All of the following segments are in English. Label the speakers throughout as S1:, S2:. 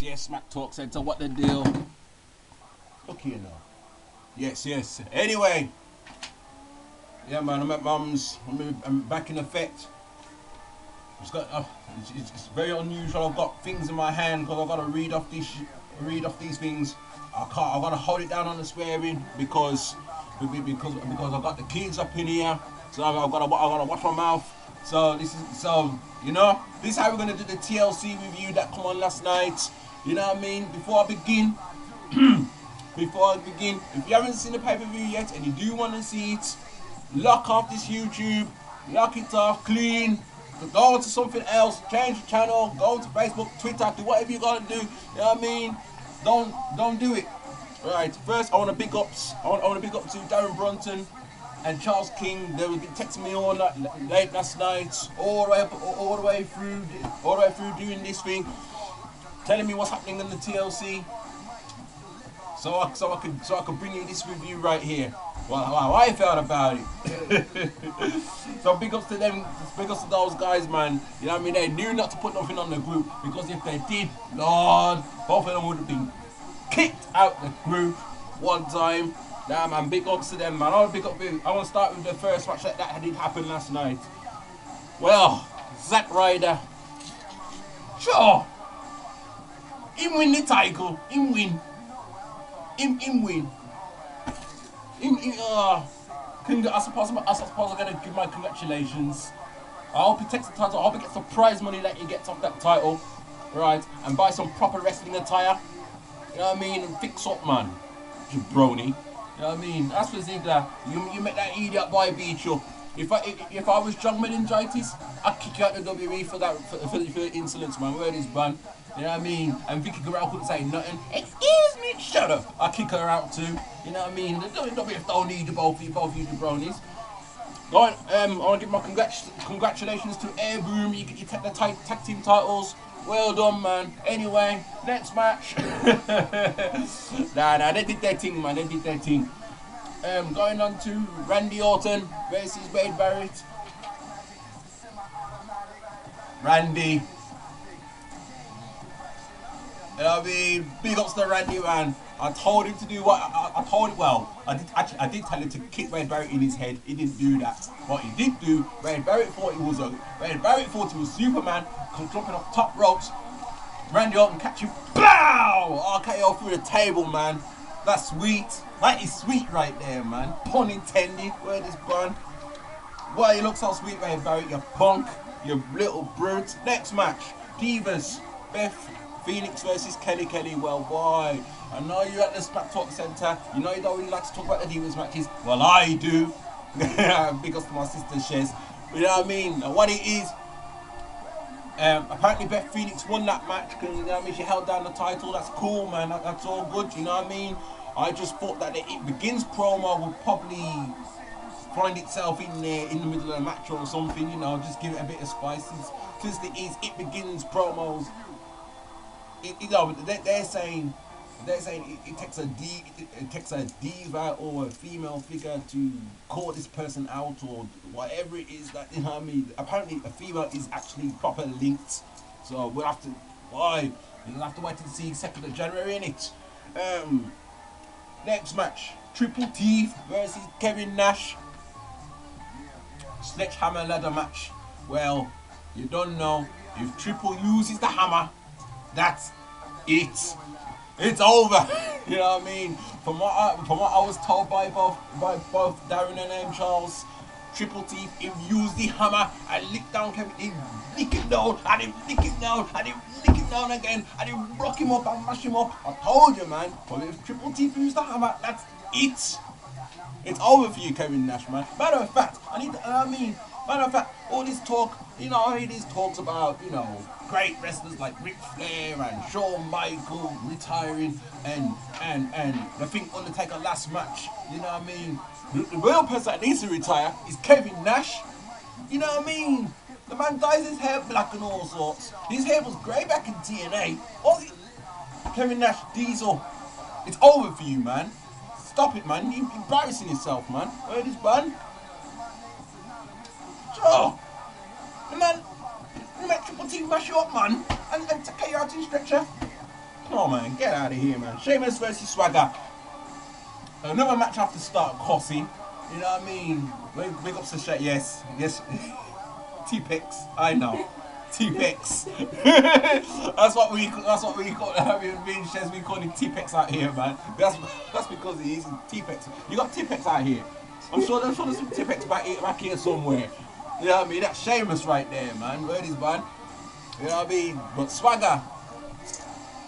S1: Yes, Smack Talk Centre, what the deal? Look here now. Yes. Anyway, yeah, man, I'm at mum's. I'm back in effect. It's very unusual. I've got things in my hand because I've got to read off these things. I've got to hold it down on the swearing because I've got the kids up in here. So I've got to watch my mouth. So this is how we're gonna do the TLC review that come on last night. You know what I mean? Before I begin, if you haven't seen the pay-per-view yet and you do want to see it, lock off this YouTube, lock it off clean, go on to something else, change the channel, go to Facebook, Twitter, do whatever you gotta do. You know what I mean? Don't do it. Right. First, I want to big up to Darren Brunton and Charles King. They were texting me all late last night, all the way through doing this thing, telling me what's happening in the TLC. So I could bring you this review right here. Well, how I felt about it. So big ups to them, big ups to those guys, man. You know what I mean? They knew not to put nothing on the group because if they did, Lord, both of them would have been kicked out the group one time. Nah, man, big ups to them, man. I want to start with the first match that did happen last night. Well, Zack Ryder, sure, him win the title, him win. I suppose I'm gonna give my congratulations. I hope he takes the title. I hope he gets the prize money that he gets off that title, right? And buy some proper wrestling attire. You know what I mean? And fix up, man. Jabroni. You know what I mean? As for Ziggler, you make that idiot boy beat you. If I was John Meningitis, I'd kick you out the WWE for the insolence, man. Where is ban? You know what I mean? And Vicky Guerrero couldn't say nothing. Excuse me, shut up. I'll kick her out too. You know what I mean? The WWE don't need both you jabronis. Go on, I want to give my congratulations to Air Boom. You take the tag team titles. Well done, man. Anyway, next match. Nah, they did their thing, man. They did their thing. Going on to Randy Orton versus Wade Barrett. Randy. You know what I mean? Big ups to Randy, man. I told him to do what I did tell him to kick Wade Barrett in his head. He didn't do that. What he did do, Wade Barrett thought he was Superman, jumping off top ropes. Randy Orton catch him, BOW! RKO through the table, man. That's sweet. That is sweet right there, man. Pun intended. Where this bun? Well, you look so sweet, Wade Barrett. You punk. You little brute. Next match, Divas. Beth Phoenix versus Kelly. Well, why? I know you're at the Smack Talk Centre. You know you don't really like to talk about the Divas matches. Well, I do. Because to my sister shares. You know what I mean? And what it is, apparently Beth Phoenix won that match because, you know what I mean, she held down the title. That's cool, man. That's all good. You know what I mean? I just thought that the It Begins promo would probably find itself in there in the middle of the match or something. You know, just give it a bit of spice. Since It Begins promos. They're saying it takes a diva or a female figure to call this person out or whatever it is that, you know what I mean. Apparently a female is actually properly linked, so we'll have to wait and see 2nd of January in it. Next match, Triple T versus Kevin Nash. Sledgehammer ladder match. Well, you don't know, if Triple uses the hammer, that's it. It's over. You know what I mean? From what I was told by both Darren and Charles, Triple T, he used the hammer and licked down Kevin. He lick it down and he lick it down and he lick it down again and he rock him up and mash him up. I told you, man. But if Triple T used the hammer, that's it. It's over for you, Kevin Nash, man. Matter of fact, all this talk, you know, all these talks about, you know, great wrestlers like Ric Flair and Shawn Michaels retiring and I think Undertaker last match, you know what I mean? The real person that needs to retire is Kevin Nash. You know what I mean? The man dyes his hair black and all sorts. His hair was grey back in TNA. Kevin Nash, Diesel. It's over for you, man. Stop it, man. You're embarrassing yourself, man. Where this bun? Sure. Man, you make Triple T mash you up, man, and take you out in stretcher. Come on, man. Get out of here, man. Sheamus versus Swagger. Another match after start, Cossie. You know what I mean? Big ups to Shay. Yes. T-Pex. I know. T-Pex. that's what we call me and Shez, we call him T-Pex out here, man. That's because he's T-Pex. You got T-Pex out here. I'm sure there's some T-Pex back here somewhere. You know what I mean? That's Sheamus right there, man. Word is, man. You know what I mean? But Swagger,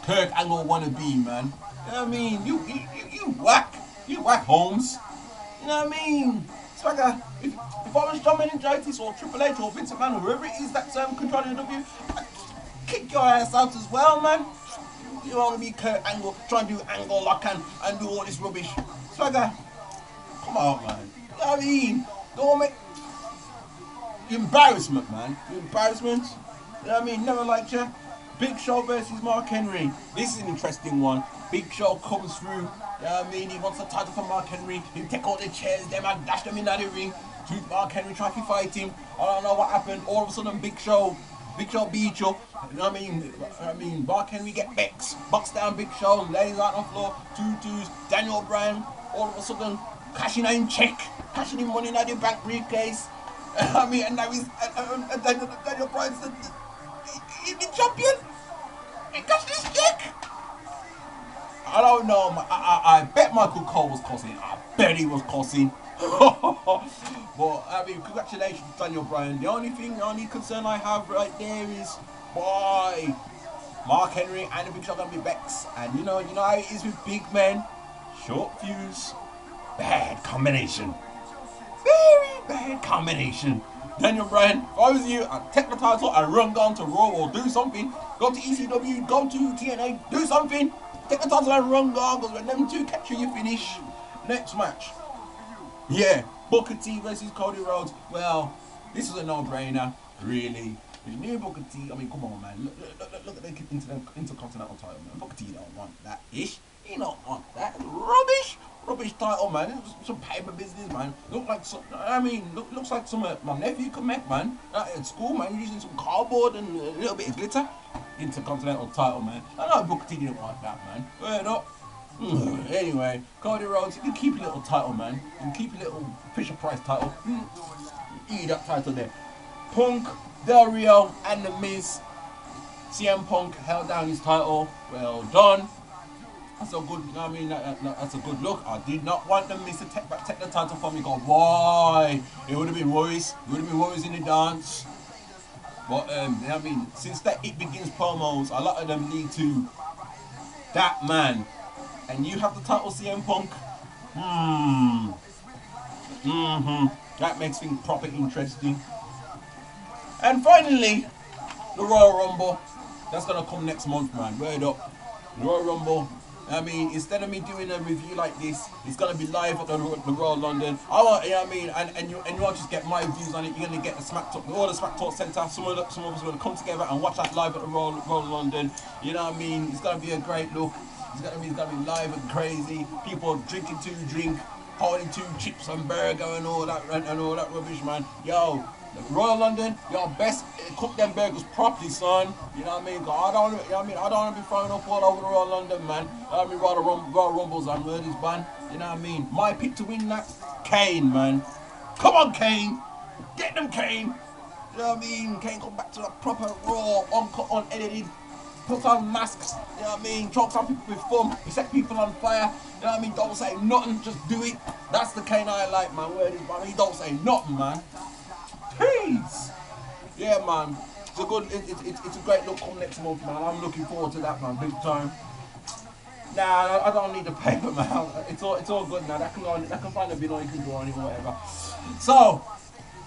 S1: Kurt Angle wannabe, man. You know what I mean? You whack Holmes. You know what I mean? Swagger, if I was John Meningitis or Triple H or Vince McMahon or whoever it is that's controlling the W, I'd kick your ass out as well, man. You want to be Kurt Angle, try and do Angle lock and do all this rubbish. Swagger, come on, man. You know what I mean? Don't make embarrassment, man. Embarrassment. You know what I mean? Never liked you. Big Show versus Mark Henry. This is an interesting one. Big Show comes through. You know what I mean? He wants the title from Mark Henry. He take all the chairs, them and dash them in the ring. Mark Henry try to fight him. I don't know what happened. All of a sudden, Big Show beat you. You know what I mean? Mark Henry get box down Big Show, lays out on the floor. 2-2s. Daniel Bryan. All of a sudden, cashing in check, cashing in money in the bank briefcase. I mean, and now he's Daniel Bryan's the champion. He cashed his check. I don't know. I bet Michael Cole was cussing. I bet he was cussing. But I mean, congratulations to Daniel Bryan. The only concern I have right there is why Mark Henry and the Big Show gonna be Bex. And you know how it is with big men. Short fuse, bad combination. Very bad combination. Daniel Bryan, if I was you, I'd take the title and run down to Raw or do something. Go to ECW, go to TNA, do something. Take the title and run down, because when them two catch you, you finish. Next match. Yeah, Booker T versus Cody Rhodes. Well, this is a no-brainer, really. The new Booker T, I mean, come on, man. Look at the Intercontinental title, man. Booker T don't want that ish. He don't want that. Rubbish title, man. It's some paper business, man. Looks like some my nephew could make, man. At school, man, using some cardboard and a little bit of glitter. Intercontinental title, man. I know Booker T didn't want that, man. Word up. Anyway, Cody Rhodes, you can keep your little title, man. You can keep your little Fisher Price title. Eat that title there. Punk, Del Rio, and The Miz. CM Punk held down his title. Well done. That's a good, I mean, that's a good look. I did not want The Miz to take the title from me. God, why? It would have been Royce. It would have been Royce in the dance. But, I mean, since that It Begins promos, a lot of them lead to that man. And you have the title CM Punk. That makes things proper interesting. And finally, the Royal Rumble. That's going to come next month, man. Word up. The Royal Rumble. I mean, instead of me doing a review like this, it's going to be live at the Royal London. I want, you know what I mean? And you won't just get my views on it. You're going to get the Smack Talk, all the Smack Talk Centre. Some of us are going to come together and watch that live at the Royal London. You know what I mean? It's going to be a great look. It's gonna be live and crazy. People drinking 2 drink, holding 2 chips and burger and all that rubbish, man. Yo, the Royal London, y'all best cook them burgers properly, son. You know what I mean? I don't want to be throwing up all over the Royal London, man. I mean, Royal Rumbles and murders, man. You know what I mean? My pick to win that, Kane, man. Come on, Kane. Get them, Kane. You know what I mean? Kane come back to a proper raw, uncut, unedited. Put on masks, you know what I mean? Choke some people with fun, set people on fire, you know what I mean? Don't say nothing, just do it. That's the Kane I like, man. Word is, man. He don't say nothing, man. Peace. Yeah, man. It's a good, it's a great look come next month, man. I'm looking forward to that, man. Big time. Nah, I don't need the paper, man. It's all good now. That can find a bit or you can draw on it or whatever. So,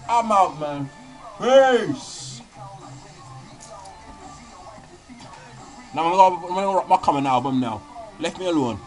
S1: I'm out, man. Peace. Now I'm gonna rock my coming album now. Left me alone.